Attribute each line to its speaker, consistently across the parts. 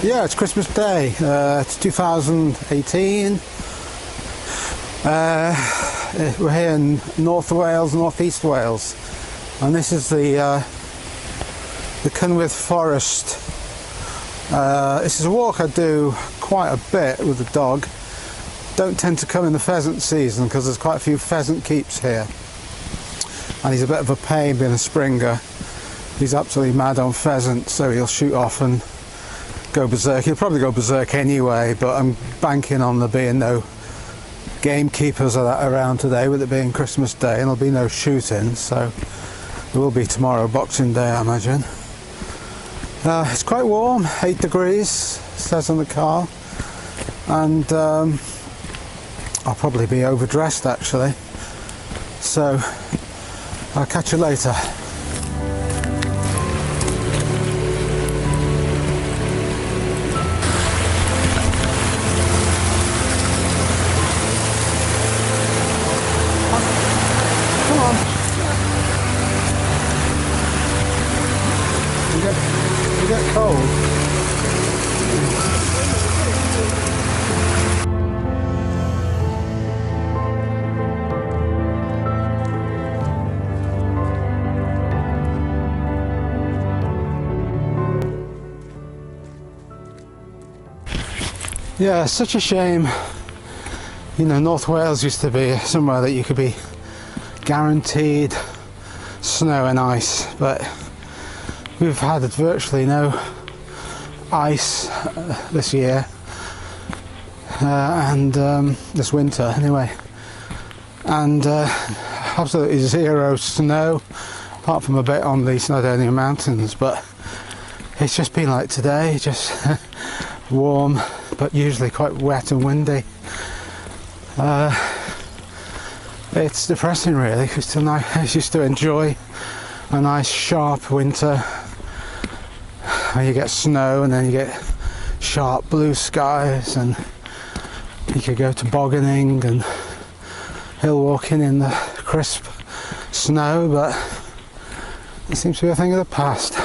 Speaker 1: Yeah, it's Christmas Day. It's 2018. We're here in North Wales, North East Wales, and this is the Cynwydd Forest. This is a walk I do quite a bit with the dog. Don't tend to come in the pheasant season because there's quite a few pheasant keeps here, and he's a bit of a pain being a Springer. He's absolutely mad on pheasant, so he'll shoot off and go berserk. He'll probably go berserk anyway, but I'm banking on there being no gamekeepers around today, with it being Christmas Day, and there'll be no shooting, so there will be tomorrow, Boxing Day, I imagine. It's quite warm, 8 degrees, says on the car, and I'll probably be overdressed actually, so I'll catch you later. Come on. You get cold. Yeah, it's such a shame. You know, North Wales used to be somewhere that you could be guaranteed snow and ice, but we've had virtually no ice this year, and this winter anyway, and absolutely zero snow, apart from a bit on the Snowdonia Mountains, but it's just been like today, just warm, but usually quite wet and windy. It's depressing really, because tonight I used to enjoy a nice sharp winter where you get snow and then you get sharp blue skies, and you could go tobogganing and hill walking in the crisp snow, but it seems to be a thing of the past.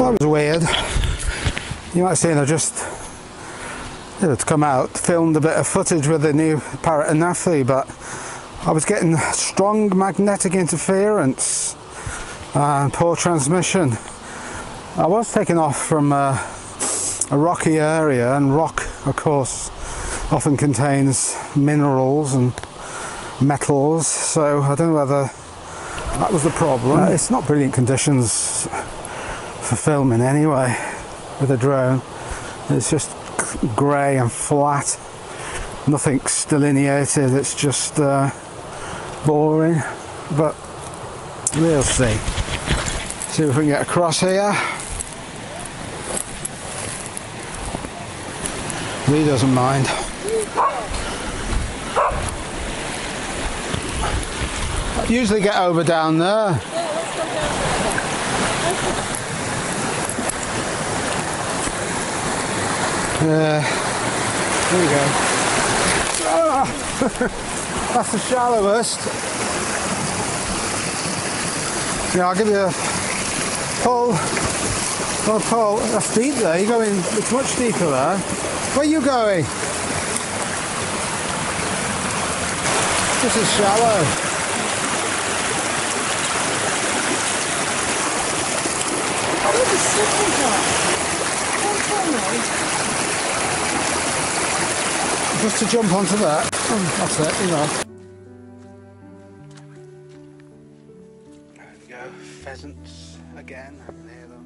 Speaker 1: Well, that was weird. You might have seen I just to come out, filmed a bit of footage with the new Parrot Anafi, but I was getting strong magnetic interference and poor transmission. I was taking off from a rocky area, and rock, of course, often contains minerals and metals, so I don't know whether that was the problem. It's not brilliant conditions for filming anyway with a drone. It's just grey and flat, nothing's delineated, it's just boring, but we'll see. See if we can get across here. Lee doesn't mind. I usually get over down there. There we go. Oh, that's the shallowest. Yeah, I'll give you a pull. Oh, pull. That's deep there. You're going. It's much deeper there. Where are you going? This is shallow. Just to jump onto that. That's it, you know. There we go, pheasants again. Near them.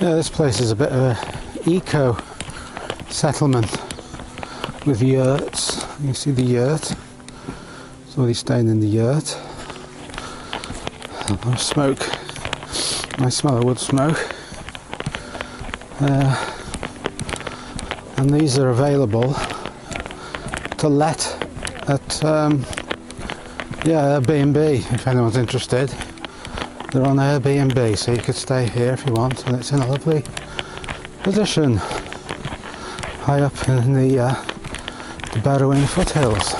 Speaker 1: Yeah, this place is a bit of an eco settlement with yurts. You can see the yurt. Somebody staying in the yurt. Smoke. I smell a wood smoke. And these are available to let at Airbnb if anyone's interested. They're on Airbnb, so you could stay here if you want, and it's in a lovely position high up in the Barrowing foothills.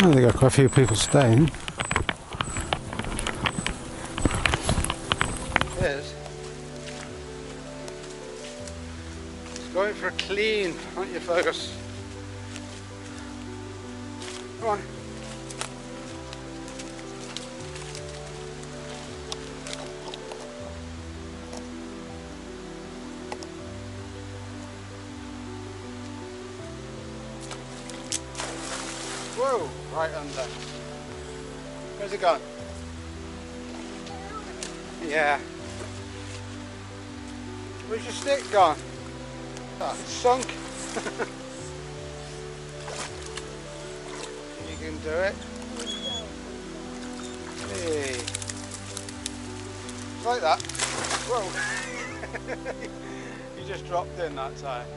Speaker 1: Oh, they got quite a few people staying. Yes. It's going for a clean, aren't you, Fergus? Come on. Whoa, right under. Where's it gone? Yeah. Where's your stick gone? Oh, it's sunk. You can do it. Hey. Like that. Whoa. You just dropped in that time.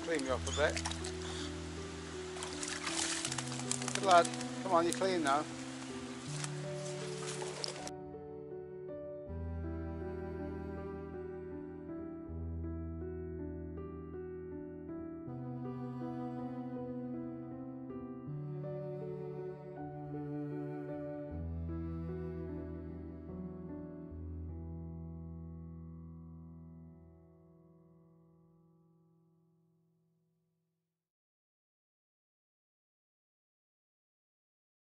Speaker 1: Clean you up a bit. Good lad. Come on, you're clean now.